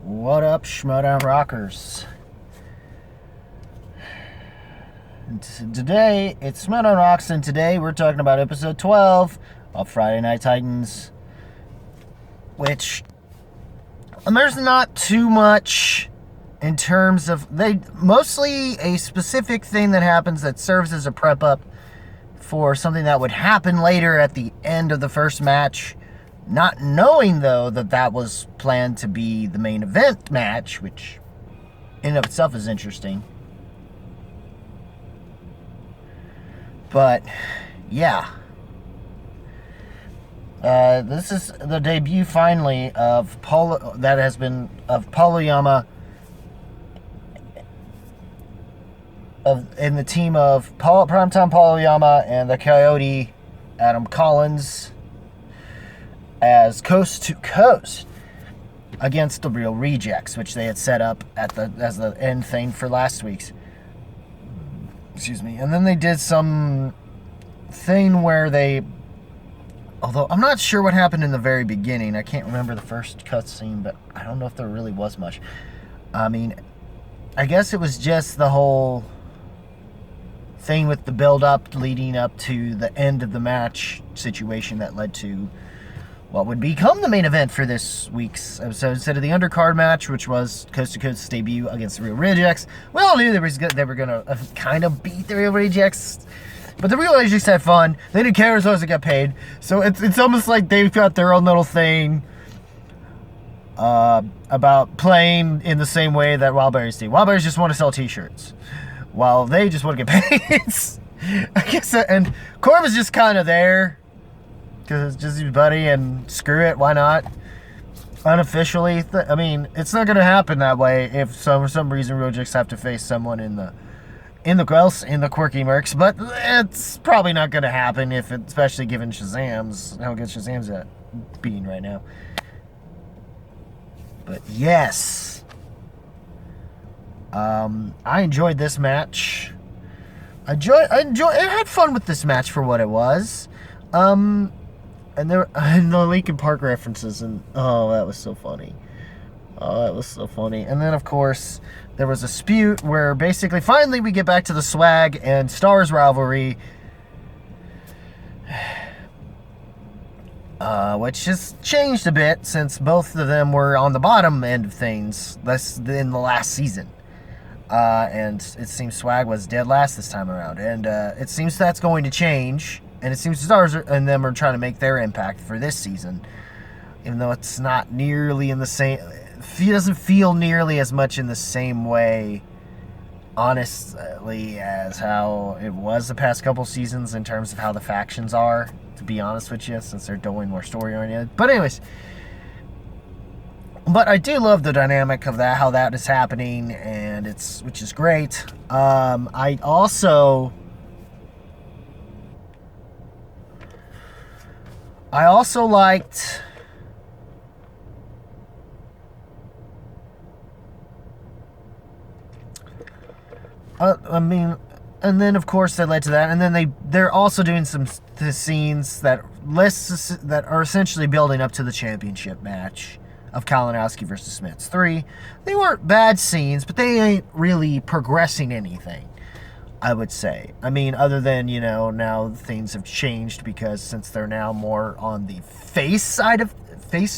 What up, Schmoedown rockers? Today, it's Schmoedown Rocks, and today we're talking about episode 12 of Friday Night Titans, which, there's not too much in terms of, mostly a specific thing that happens that serves as a prep up for something that would happen later at the end of the first match. Not knowing, though, that was planned to be the main event match, which in and of itself is interesting. But, yeah. This is the debut, finally, of Paulo Yama in the team of Primetime Paulo Yama and the Coyote Adam Collins as Coast to Coast against the Real Rejects, which they had set up as the end thing for last week's. Excuse me. And then they did some thing where although I'm not sure what happened in the very beginning. I can't remember the first cutscene, but I don't know if there really was much. I mean, I guess it was just the whole thing with the build-up leading up to the end of the match situation that led to what would become the main event for this week's episode. Instead of the undercard match, which was Coast to Coast's debut against the Real Rejects. We all knew they were going to kind of beat the Real Rejects, but the Real Rejects had fun. They didn't care as long as they got paid. So it's almost like they've got their own little thing about playing in the same way that Wildberries do. Wildberries just want to sell t-shirts, while they just want to get paid. I guess and Corb is just kind of there because it's just his buddy, and screw it, why not? Unofficially, I mean, it's not going to happen that way if for some reason Rojix have to face someone in the quirky mercs, but it's probably not going to happen especially given how good Shazam's at being right now. But yes, I enjoyed this match. I had fun with this match for what it was. And the Linkin Park references, and that was so funny. And then, of course, there was a spute where basically, finally, we get back to the Swag and Stars rivalry, which has changed a bit since both of them were on the bottom end of things in the last season. And it seems Swag was dead last this time around, and it seems that's going to change. And it seems Stars and them are trying to make their impact for this season, even though it's not nearly in the same. It doesn't feel nearly as much in the same way, honestly, as how it was the past couple seasons in terms of how the factions are. To be honest with you, since they're doing more story oriented. But anyways, I do love the dynamic of that, how that is happening, and which is great. I also liked and then of course that led to that, and then they're also doing the scenes that are essentially building up to the championship match of Kalinowski versus Smiths 3. They weren't bad scenes, but they ain't really progressing anything, I would say. I mean, other than, now things have changed because since they're now more on the face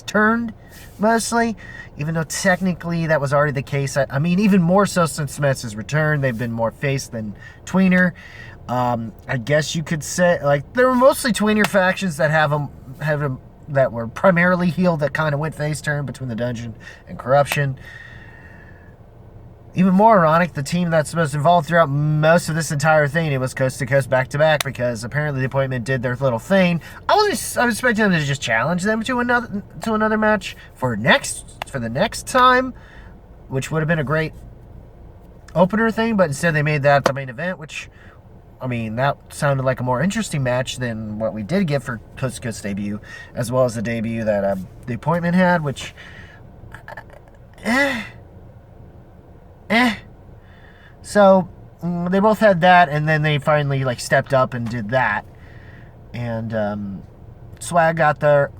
turned, mostly, even though technically that was already the case. I mean, even more so since Smiths has returned, they've been more face than tweener. I guess you could say, there were mostly tweener factions that that were primarily heel that kind of went face turn between the Dungeon and Corruption. Even more ironic, the team that's most involved throughout most of this entire thing, it was Coast to Coast back-to-back, because apparently the appointment did their little thing. I was expecting them to just challenge them to another match for the next time, which would have been a great opener thing, but instead they made that the main event, which, I mean, that sounded like a more interesting match than what we did get for Coast to Coast's debut, as well as the debut that the appointment had, which... So, they both had that, and then they finally, stepped up and did that. And, Swag got their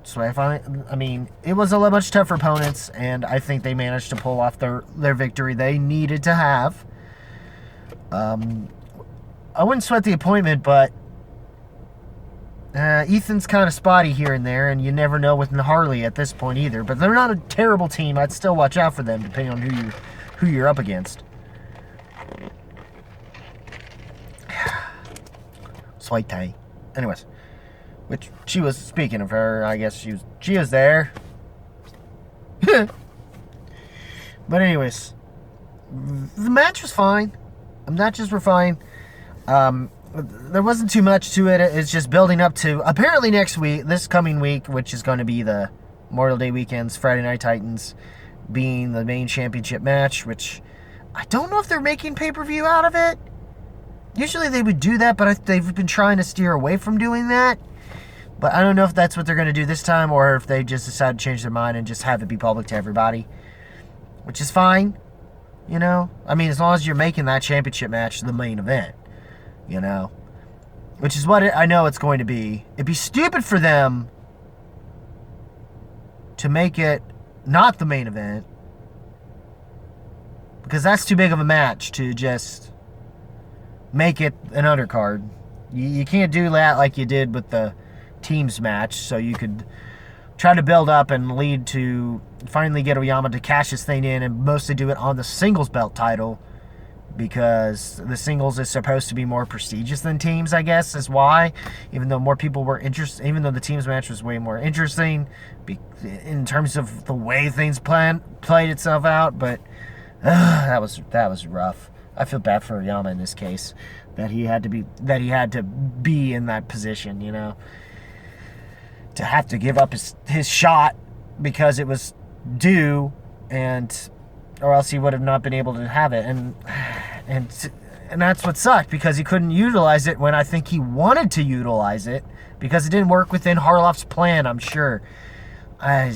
So I mean, it was a much tougher opponents, and I think they managed to pull off their victory they needed to have. I wouldn't sweat the appointment, but Ethan's kind of spotty here and there, and you never know with Harley at this point either. But they're not a terrible team. I'd still watch out for them, depending on who you're up against. Sweet tie. Anyways, which she was, speaking of her, I guess she was there. But anyways, the match was fine. The matches were fine. There wasn't too much to it. It's just building up to apparently next week, this coming week, which is going to be the Memorial Day weekend's Friday Night Titans being the main championship match, which I don't know if they're making pay-per-view out of it. Usually they would do that, but they've been trying to steer away from doing that. But I don't know if that's what they're going to do this time, or if they just decide to change their mind and just have it be public to everybody, which is fine. You know, I mean, as long as you're making that championship match the main event, you know, which is what I know it's going to be. It'd be stupid for them to make it not the main event, because that's too big of a match to just make it an undercard. You can't do that like you did with the teams match, so you could try to build up and lead to finally get Oyama to cash this thing in, and mostly do it on the singles belt title, because the singles is supposed to be more prestigious than teams, I guess, is why. Even though more people were interested, even though the teams match was way more interesting in terms of the way things played itself out, but that was rough. I feel bad for Oyama in this case, that he had to be in that position, you know, to have to give up his shot because it was due, or else he would have not been able to have it, and that's what sucked, because he couldn't utilize it when I think he wanted to utilize it, because it didn't work within Harloff's plan, I'm sure. I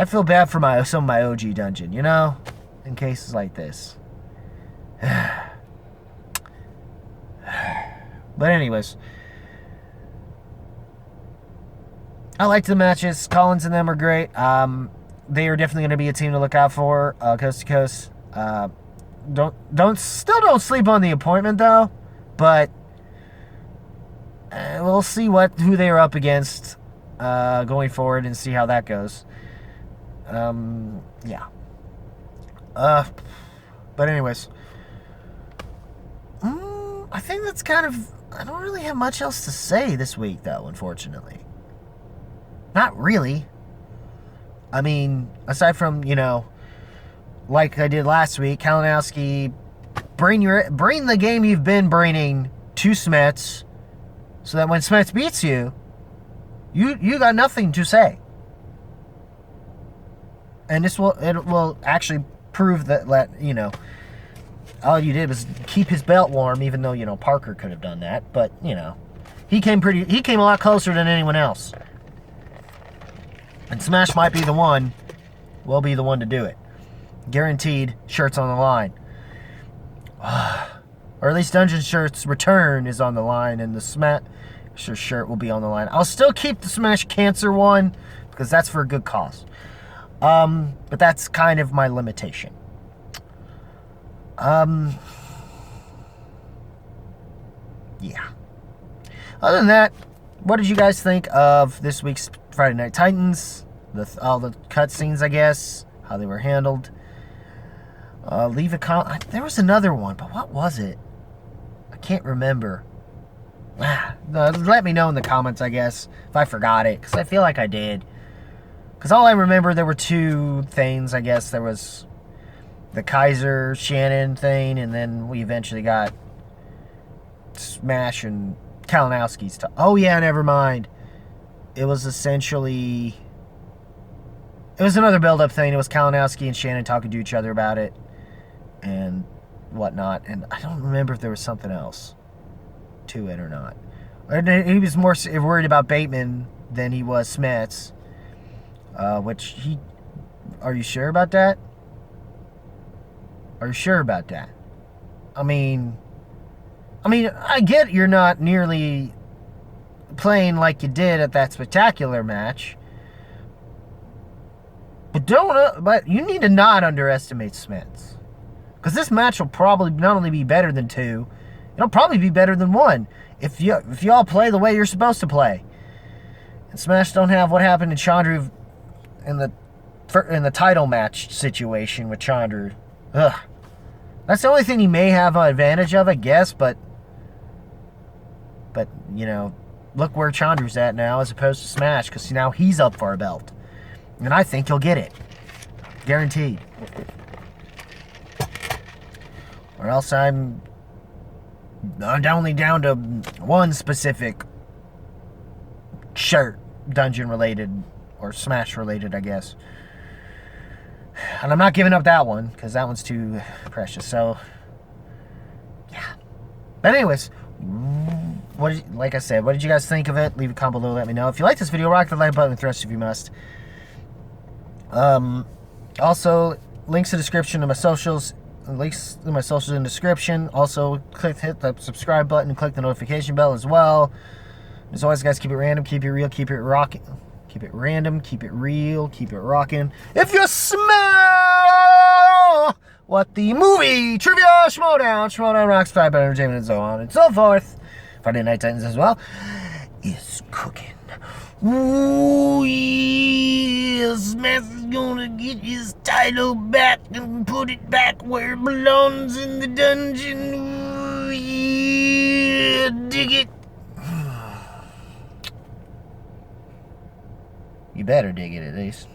feel bad for some of my OG dungeon, you know, in cases like this. But anyways, I liked the matches. Collins and them are great. They are definitely going to be a team to look out for, coast to coast. Don't sleep on the appointment though, but we'll see who they are up against going forward and see how that goes. Yeah. But anyways, I think that's kind of. I don't really have much else to say this week, though. Unfortunately, not really. I mean, aside from, you know, like I did last week, Kalinowski, bring the game you've been bringing to Smets, so that when Smets beats you, you got nothing to say. And it will actually prove that, you know, all you did was keep his belt warm, even though, you know, Parker could have done that. But, you know, he came a lot closer than anyone else. And Smash might be the one, will be the one to do it. Guaranteed, shirts on the line. Or at least Dungeon Shirt's return is on the line, and the Smash shirt will be on the line. I'll still keep the Smash Cancer one, because that's for a good cause. But that's kind of my limitation. Yeah. Other than that, what did you guys think of this week's Friday Night Titans? All the cutscenes, I guess, how they were handled. Leave a comment. There was another one, but what was it? I can't remember. Let me know in the comments, I guess, if I forgot it, because I feel like I did. Because all I remember, there were two things, I guess. There was the Kaiser Shannon thing, and then we eventually got Smash and Kalinowski's stuff. Oh yeah, never mind. It was essentially, it was another build-up thing. It was Kalinowski and Shannon talking to each other about it and whatnot. And I don't remember if there was something else to it or not. He was more worried about Bateman than he was Smets. Are you sure about that? Are you sure about that? I mean, I get you're not nearly playing like you did at that spectacular match. But but you need to not underestimate Smiths. Because this match will probably not only be better than 2, it'll probably be better than 1 if y'all play the way you're supposed to play. And Smash don't have what happened to Chandru in the title match situation with Chandru. Ugh. That's the only thing he may have an advantage of, I guess, but you know, look where Chandru's at now as opposed to Smash, because now he's up for a belt. And I think he'll get it. Guaranteed. Or else I'm only down to one specific shirt, dungeon related, or Smash related, I guess. And I'm not giving up that one, because that one's too precious, so yeah. But anyways, like I said, what did you guys think of it? Leave a comment below, let me know. If you like this video, rock the like button and thrust if you must. Also, links in the description to my socials. Links in my socials in the description. Also, hit the subscribe button and click the notification bell as well. As always, guys, keep it random, keep it real, keep it rocking. Keep it random, keep it real, keep it rocking. If you smell what the movie trivia Schmoedown rocks, type entertainment, and so on and so forth, Friday Night Titans as well, is cooking. Ooh, yes, Matt is gonna get his title back and put it back where it belongs in the dungeon. Ooh, yeah, dig it. You better dig it at least.